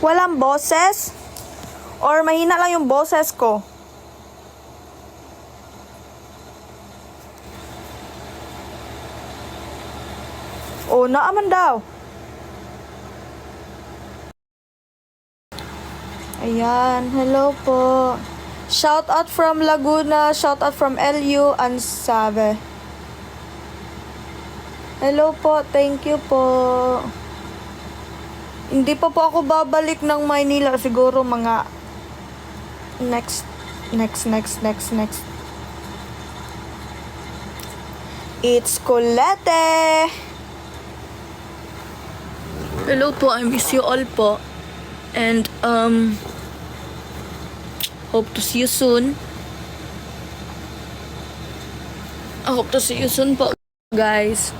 Walang boses? Or mahina lang yung boses ko? O, naaman daw. Ayan, hello po. Shout out from Laguna, shout out from LU and Save. Hello po, thank you po. Hindi pa po ako babalik ng Maynila. Siguro mga next. It's Colette. Hello po, I miss you all po. And hope to see you soon. I hope to see you soon po, guys.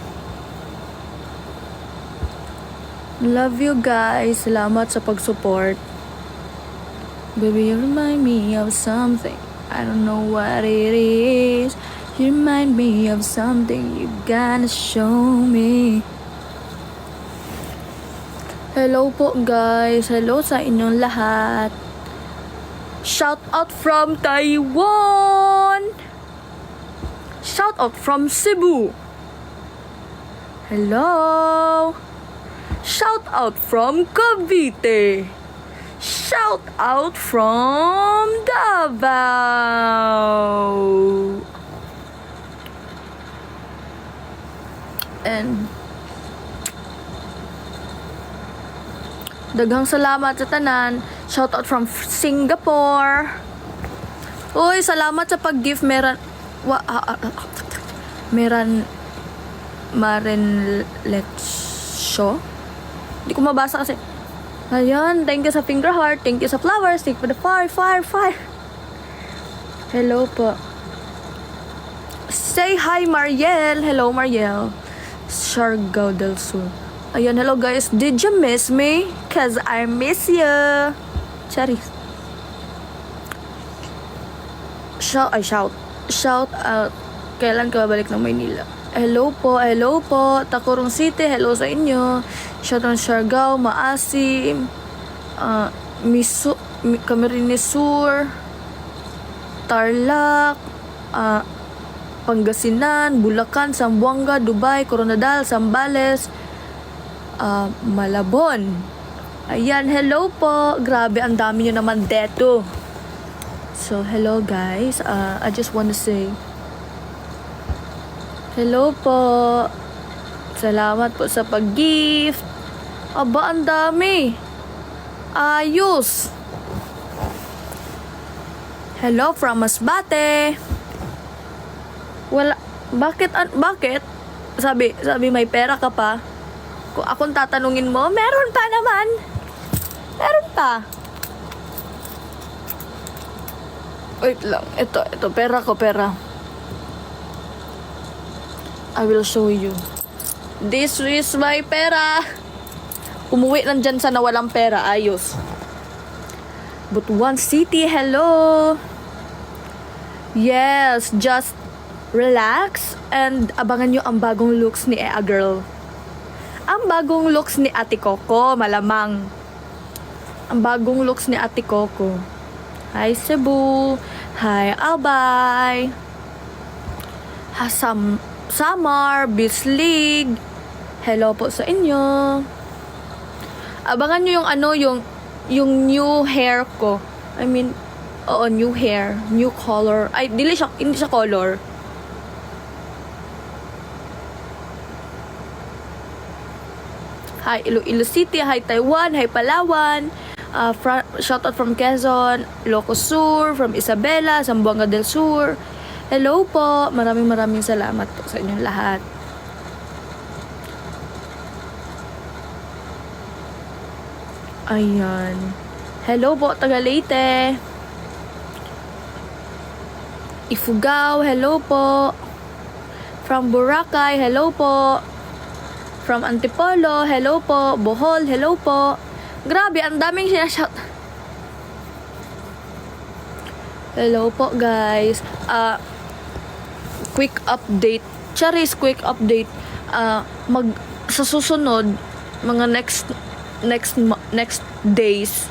Love you guys. Salamat sa pag-support. Baby, you remind me of something. I don't know what it is. You remind me of something you gotta show me. Hello po guys. Hello sa inyong lahat. Shout out from Taiwan. Shout out from Cebu. Hello. Shout out from Cavite. Shout out from Davao. And daghang salamat sa tanan. Shout out from Singapore. Uy, salamat sa pag-gift. Marin Letsho. Hindi ko mabasa kasi. Ayan, thank you sa finger heart. Thank you sa flowers. Thank you for the fire. Hello po. Say hi, Mariel. Hello, Mariel. Siargao del Sur. Ayan, hello guys. Did you miss me? Cause I miss you. Charis. Shout out. Kailan ka babalik ng Maynila? Hello po. Tacorong City, hello sa inyo. Shout out Siargao, Maasim, Camarines Sur, Tarlac, Pangasinan, Bulacan, Zamboanga, Dubai, Coronadal, Zambales, Malabon. Ayan, hello po. Grabe, ang dami nyo naman deto. So, hello guys. I just want to say hello po. Salamat po sa pag-gift. Aba, ang dami. Ayos. Hello from Masbate. Wala. Bakit? Sabi may pera ka pa. Kung akong tatanungin mo, meron pa naman. Meron pa. Wait lang. Ito. Pera. I will show you. This is my pera. Umuwi lang dyan sa nawalang pera. Ayos. But one city, hello. Yes, just relax and abangan nyo ang bagong looks ni Ea Girl. Ang bagong looks ni Ate Coco, malamang. Ang bagong looks ni Ate Coco. Hi Cebu. Hi Albay. Samar, Bislig. Hello po sa inyo. Abangan nyo yung new hair ko. I mean, new hair, new color. Ay, hindi siya color. Hi Iloilo City, hi Taiwan, hi Palawan. Shout out from Quezon, Ilocos Sur, from Isabela, Zamboanga del Sur. Hello po. Maraming salamat po sa inyong lahat. Ayan. Hello po, taga Leyte. Ifugao, hello po. From Boracay, hello po. From Antipolo, hello po. Bohol, hello po. Grabe, ang daming sinashout. Hello po, guys. Quick update. Charis, quick update. Sa susunod, mga next days,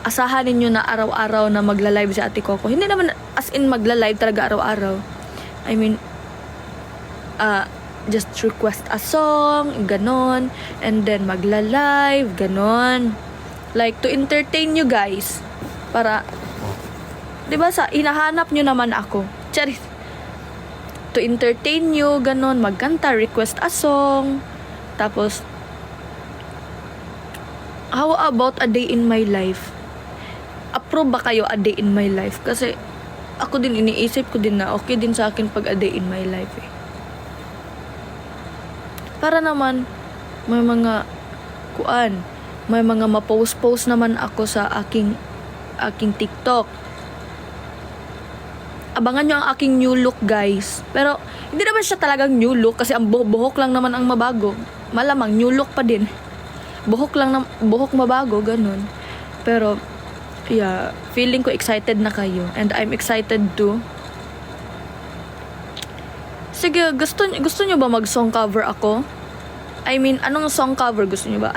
asahan ninyo na araw-araw na magla-live si Ate Coco. Hindi naman as in magla-live talaga araw-araw. I mean, just request a song, ganon, and then magla-live, ganon. Like, to entertain you guys. Para, di ba sa, hinahanap nyo naman ako. Charis. To entertain you, ganon, magkanta, request a song. Tapos, how about a day in my life? Approve ba kayo a day in my life? Kasi, ako din, iniisip ko din na okay din sa akin pag a day in my life eh. Para naman, may mga may mga ma-post naman ako sa aking TikTok. Abangan nyo ang aking new look, guys. Pero, hindi naman siya talagang new look kasi ang buhok lang naman ang mabago. Malamang, new look pa din. Buhok mabago, ganun. Pero, yeah, feeling ko excited na kayo. And I'm excited too. Sige, gusto nyo ba mag-song cover ako? I mean, anong song cover gusto nyo ba?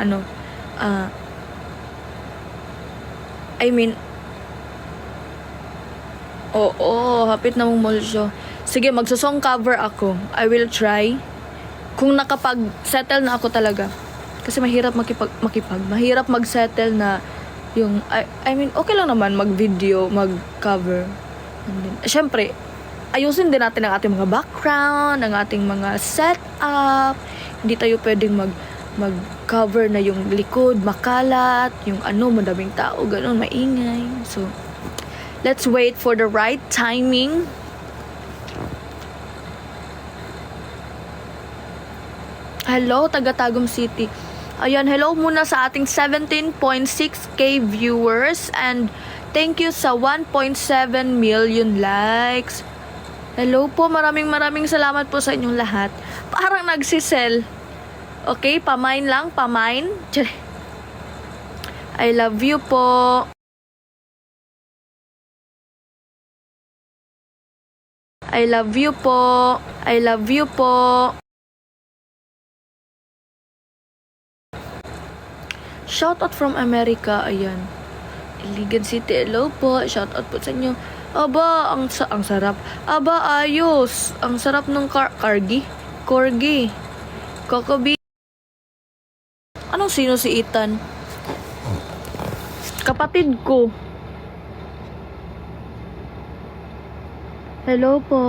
I mean, oo, hapit na mong molsyo. Sige, magsa-song cover ako. I will try. Kung nakapag-settle na ako talaga. Kasi mahirap mahirap mag-settle na yung, I mean, okay lang naman mag-video, mag-cover. And then, syempre, ayusin din natin ang ating mga background, ang ating mga setup. Hindi tayo pwedeng mag-cover na yung likod, makalat, yung madaming tao, ganun, maingay. So, let's wait for the right timing. Hello, taga-Tagum City. Ayan, hello muna sa ating 17.6k viewers and thank you sa 1.7 million likes. Hello po, maraming salamat po sa inyong lahat. Parang nagsisell. Okay, pamain lang, pamain. I love you po. I love you po. I love you po. Shoutout from America, ayan. Iligan City, hello po. Shoutout po sa inyo. Aba, ang sarap. Aba, ayos. Ang sarap ng corgi. Kokobi. Anong sino si Ethan? Kapatid ko. Hello po.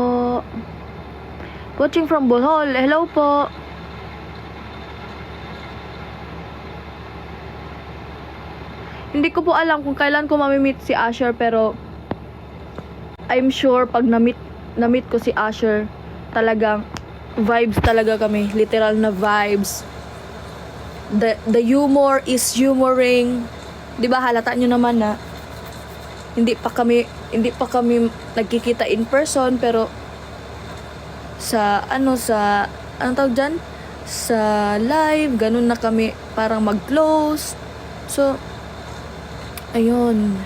Watching from Bohol. Hello po. Hindi ko po alam kung kailan ko mamimit si Asher, pero I'm sure pag na-meet ko si Asher, talagang vibes talaga kami. Literal na vibes. The humor is humoring. 'Di ba halata nyo naman na hindi pa kami nagkikita in person, pero sa anong tawag dyan? Sa live, ganun na kami parang mag-close. So, ayun.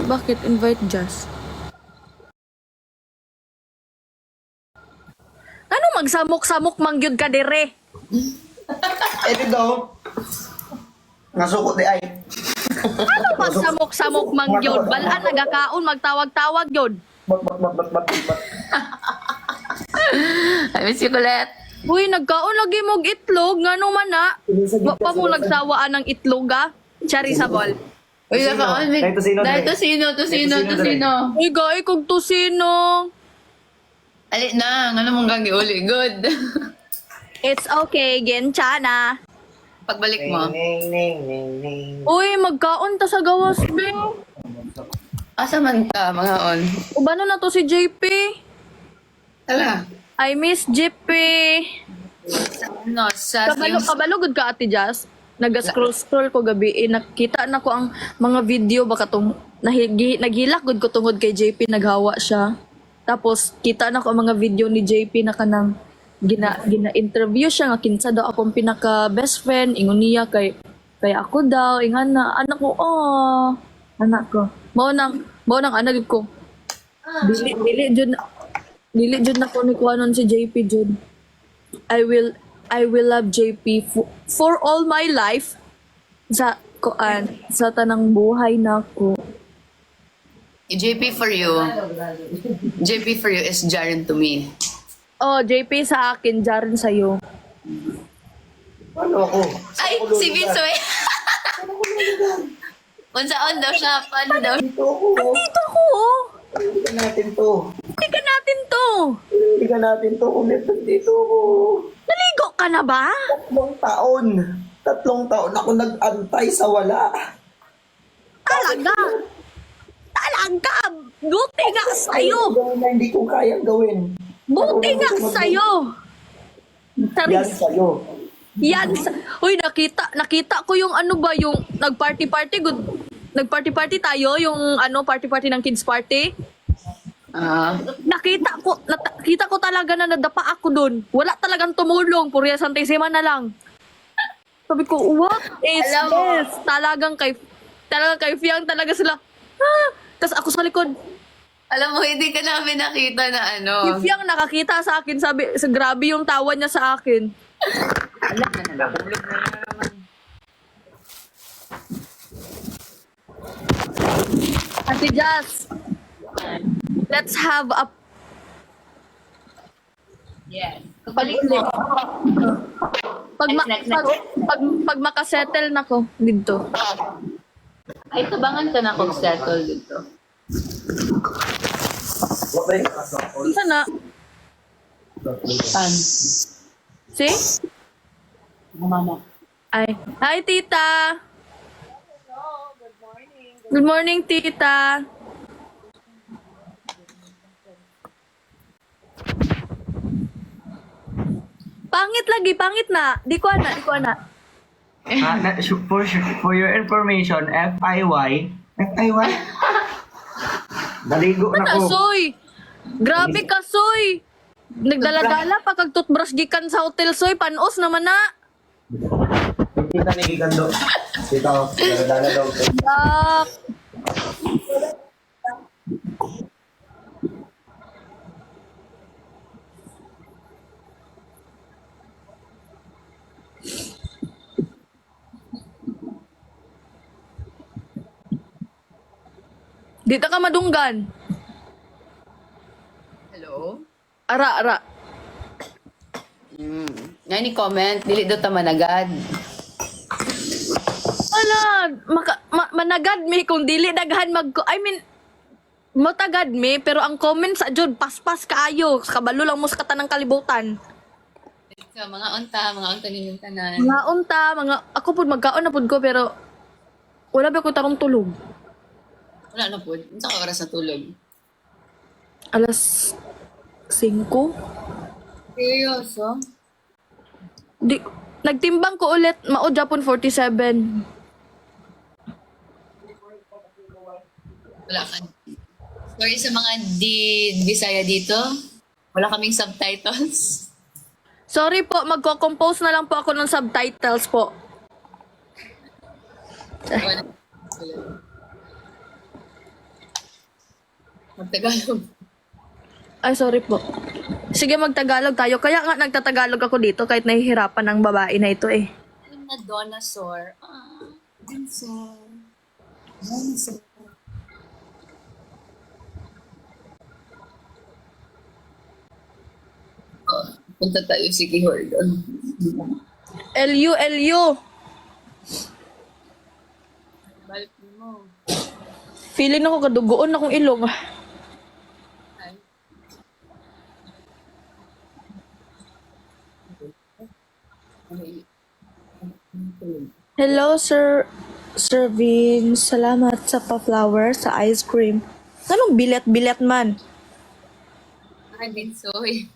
Bakit? Invite Jazz. Ano magsamok-samok mangyod ka dire? Ito daw. Nasukot di ay. Ano magsamok-samok mangyod? Balaan nagakaon, magtawag-tawag yun. Bat. I miss you, Colette. Uy, nagkaon lagi mog itlog. Nga naman na. Wa pa mo nagsawaan ng itlog, ah. Chari sa ball. Uy, nakaon. Dahil tosino. Uy, gay, kog tosino. Ali na, ano mong kang giuli. Good. It's okay, genchana. Pagbalik mo. Uy, magkaon ta sa gawas, be. Asa man ka, mga on? Ubano na to si JP? Tala. I miss JP. No, sa Kabalugod ka, Ate Jazz. Nag-scroll ko gabi. Nakita na ko ang mga video. Baka tong naghilak gud ko tungod kay JP. Naghawa siya. Tapos, kita na ko ang mga video ni JP na kanang gina-interview siya nga kinsa daw akong pinaka-best friend. Ingon niya kay ako daw. Ingan na, anak ko, anak ko. Mao nang anak ko. Dili Dili jud na ko ni kuanon si JP jud. I will love JP for all my life sa tanang buhay nako. JP for you. JP for you is Jaren to me. Oh, JP sa akin, Jaren sa'yo. Paano ako? Ay, si Vince, eh. Unsaon daw siya? Paano daw? Dito ako. Dito ko, oh. Hindi natin to. Tika natin to. Hindi natin to. Ulit dito ako. Naligo ka na ba? 3 taon ako nag-antay sa wala. Talaga. Buti nga sa'yo. Gawin na hindi ko kayang gawin. Buti nga sa'yo. Yan Taris. sa'yo. Uy, nakita ko yung ano ba, yung nag-party-party, nag-party-party tayo, yung ano, party-party ng kids party. Nakita ko talaga na nadapa ako dun. Wala talagang tumulong, purya Santissima na lang. Sabi ko, what is Alam mo. this? Talagang kay Fiang talaga sila. Tapos ako sa likod. Alam mo, hindi ka namin nakita na ano. Si Fiang nakakita sa akin, sabi, grabe yung tawa niya sa akin. Alam na nahulog na naman. Ate Jazz, let's have a... Yes. Kapalik mo. Next. Pag makasettle na ko dito. Ay, tabangan ka na kung settle dito. Okay. Isa na. Pan. See? Mama. Ay. Hi, tita. Good morning, tita. Pangit na. Di ko ana. For your information, FIY. FIY? Naligo na Ana, ko. soy. Grabe ka, soy. Nagdala-dala pa kag toothbrush gikan sa hotel, soy. Panos naman na. Kita ni Gigando. Dito, dala daw. Yak. Dito ka madunggan. Hello? Ara. Nga ni comment, dili do ta managad. Ala, managad mi kung dili daghan matagad mi pero ang comment sa jud paspas kaayo kabalo lang mo sa katanang kalibutan. So, mga unta ninyong tanan. Mga unta, ako pud magkaon na pud ko pero wala ba ko tarong tulog. Wala na po. Unsa ka oras na tulog? Alas 5. Seryoso? Nagtimbang ko ulit, mao Japon 47. Wala ka. Sorry sa mga di Bisaya dito. Wala kaming subtitles. Sorry po, magko-compose na lang po ako ng subtitles po. Wala. Magtagalog. Ay, sorry po. Sige, magtagalog tayo. Kaya nga nagtatagalog ako dito kahit nahihirapan ang babae na ito eh. Alam na dinosaur. Dinosaur. Dinosaur. Punta tayo si Kihordon. LU. Balik mo. Feeling ako kadugoon akong ilong. Ay. Hello, Sir Vince. Salamat sa pa-flower, sa ice cream. Anong bilet-bilet man? Ay, Binsoy.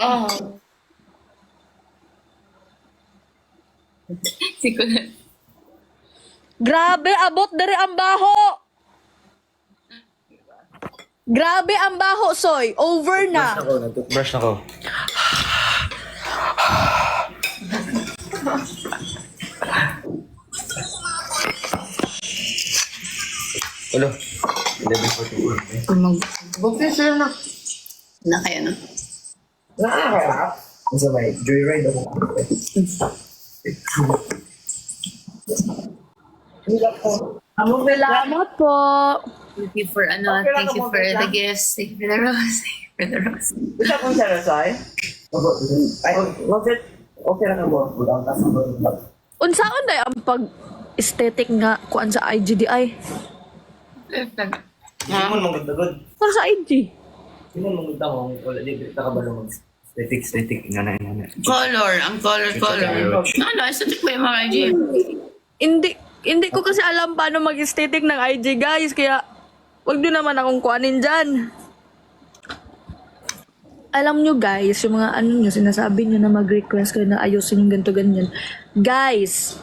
Oh. Si Kuya. Grabe, abot dari ang baho. Grabe ang baho, Soy. Over na. Nag-toothbrush na ko. Ano? 11:44. Mag-book sila na kaya na. Nakakaya. Kasi may joyride ako. Salamat po. Thank you for thank you for the gifts. Thank you for the rose. Thank you for the rose. Isa kong sarasay? Ay, Was it? Okay na mo. budang tas ang budang. Unsaon day ang pag-aesthetic nga kuan sa IGDI? Hindi mo magdagod. Para sa IG. Hindi mo magdagod. Wala, di ka ba lang aesthetic. Inana. Color, ang color. Ano, aesthetic ko yung mga IG. Hindi ko kasi alam paano mag-aesthetic ng IG, guys. Kaya, wag nyo naman akong kuanin dyan. Alam nyo, guys, yung mga sinasabi nyo na mag-request kayo na ayusin yung ganito, ganyan. Guys,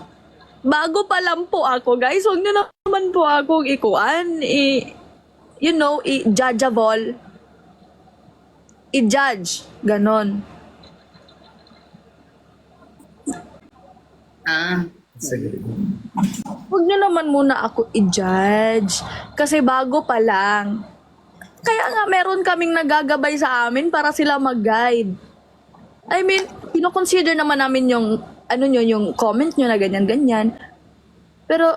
bago pa lang po ako, guys, wag nyo naman po akong ikuan. I-judgeable. I-judge. Ganon. Sige. Huwag nyo naman muna ako i-judge. Kasi bago pa lang. Kaya nga, meron kaming nagagabay sa amin para sila mag-guide. I mean, kino-consider naman namin yung, yung comment nyo na ganyan-ganyan. Pero,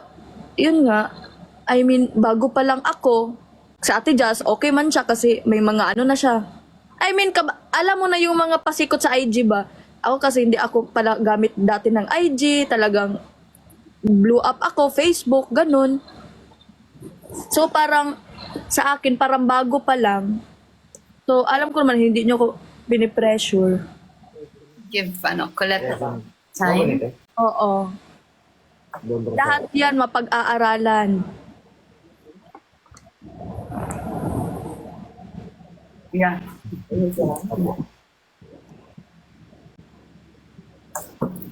yun nga, I mean, bago pa lang ako, sa Ate Jazz, okay man siya kasi may mga na siya. I mean, alam mo na yung mga pasikot sa IG ba? Ako kasi hindi ako pala gamit dati ng IG, talagang blew up ako, Facebook, ganun. So parang sa akin, parang bago pa lang. So alam ko naman, hindi nyo ko binipressure. Give, Colette time. Oo. Lahat yan mapag-aaralan. Yeah.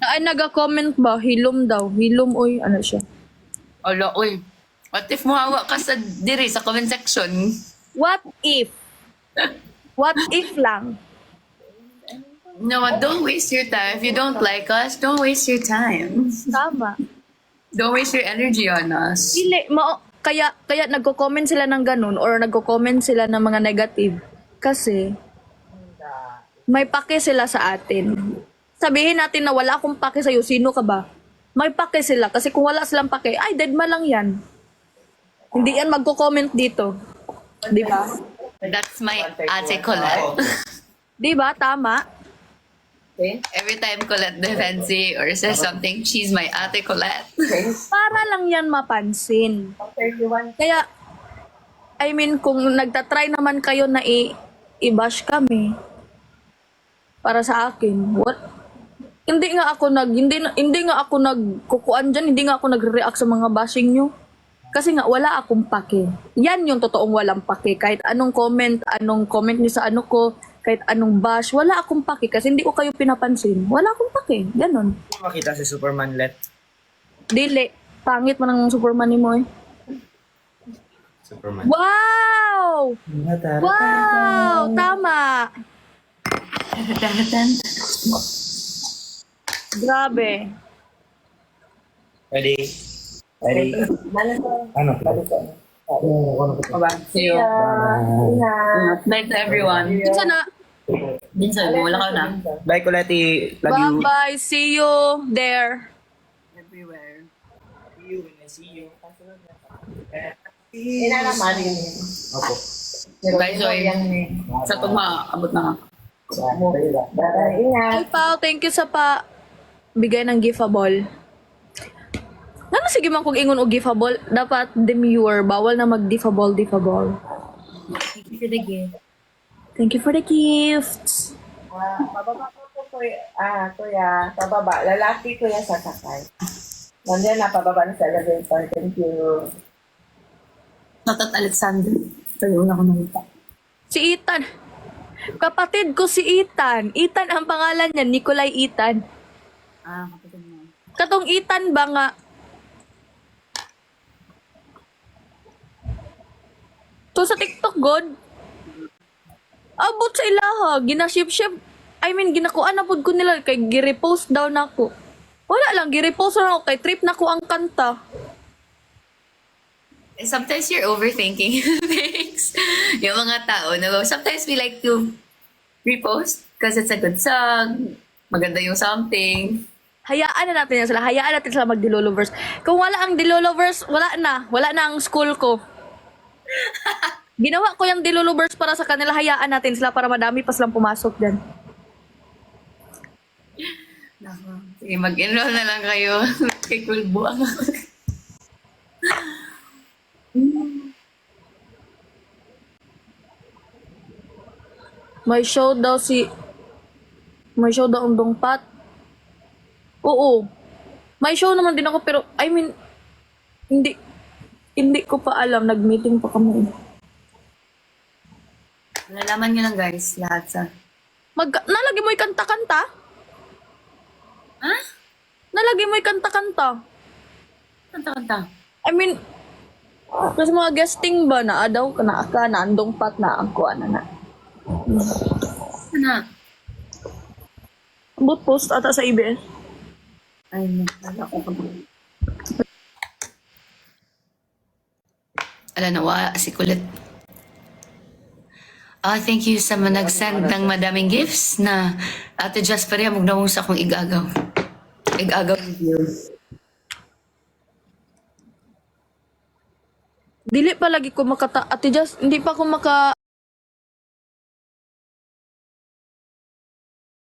Ay, naga-comment ba? Hilom daw. Hilom, oy, ano siya? Ala, uy. What if muhawa ka sa diri sa comment section? What if? What if lang? No, don't waste your time. If you don't like us, don't waste your time. Tama. Don't waste your energy on us. Kaya nagko-comment sila ng ganun or nagko-comment sila ng mga negative kasi may pake sila sa atin. Sabihin natin na wala akong pake sa'yo, sino ka ba? May pake sila kasi kung wala silang pake, ay dead ma lang yan. Hindi yan magko-comment dito. Di ba? That's my ate Colette. Di ba? Tama. Every time Colette defensi or says something, she's my ate Colette. Para lang yan mapansin. 31. Kaya, I mean, kung nagtatry naman kayo na i-bash kami, para sa akin, hindi nga ako nagkukuan dyan, hindi nga ako nagre-react sa mga bashing nyo. Kasi nga, wala akong pake. Yan yung totoong walang pake. Kahit anong comment nyo sa ko, kahit anong bash, wala akong pake. Kasi hindi ko kayo pinapansin. Wala akong pake. Ganon. Makita si Superman let. Dili. Pangit man ang Superman ni mo eh. Superman. Wow! Wow! Tama! Grabe. Ready? Ano? See you. Night to everyone. Minsan na. Minsan, wala ka na. Bye, Colette. Love you. Bye-bye. See you there. Everywhere. See you when I see you. Inalaman yun. Opo. Bye, Joy. Sa tuma, abot na nga. Hi, Ingat. Pao. Thank you sa bigay ng giftable. Ano sige man kung ingon o giftable, dapat demure. Bawal na mag-giftable. Thank you for the gift. Thank you for the gifts. Pababa po kuya. Pababa. Lalaki kuya sa sakay. Nandiyan na, pababa na sa elevator. Thank you. Natat Alexander. Ito yung una ko nakita. Si Ethan. Kapatid ko si Ethan. Ethan ang pangalan niya, Nikolai Ethan. Kapatid mo. Katong Ethan ba nga? To sa TikTok, God. Abot sa ilaha. Ginaship-ship. I mean, ginakuan na pod ko nila. Kay girepost daw na ako. Wala lang, girepost na ako. Kay trip na ko ang kanta. Sometimes you're overthinking things. Yung mga tao, no? Sometimes we like to repost because it's a good song, maganda yung something. Hayaan na natin yan sila. Hayaan natin sila mag-Dilolovers. Kung wala ang Dilolovers, wala na. Wala na ang school ko. Ginawa ko yung Dilolovers para sa kanila. Hayaan natin sila para madami pa silang pumasok dyan. Nako. Sige, mag-enroll na lang kayo. Kay Kulbo ang May show daw ang Dongpat. Oo. May show naman din ako pero I mean hindi ko pa alam, nag-meeting pa kami. Nalaman nyo lang guys, lahat sa... Nalagi mo kanta-kanta? Ha? Nalagi mo kanta-kanta? Kanta-kanta. I mean, kasi mga guesting ba na daw na aka na andong pat na ang kuha na. Ano? Boot post ata sa EBS. Ay, nakala ko ka ba? Ala, nawa, si kulit. Thank you sa mga nag-send ng madaming gifts na Ate Jasper, mong nawong sa akong igagaw. Igagaw video. Dili pa lagi ko Ate Just, hindi pa ako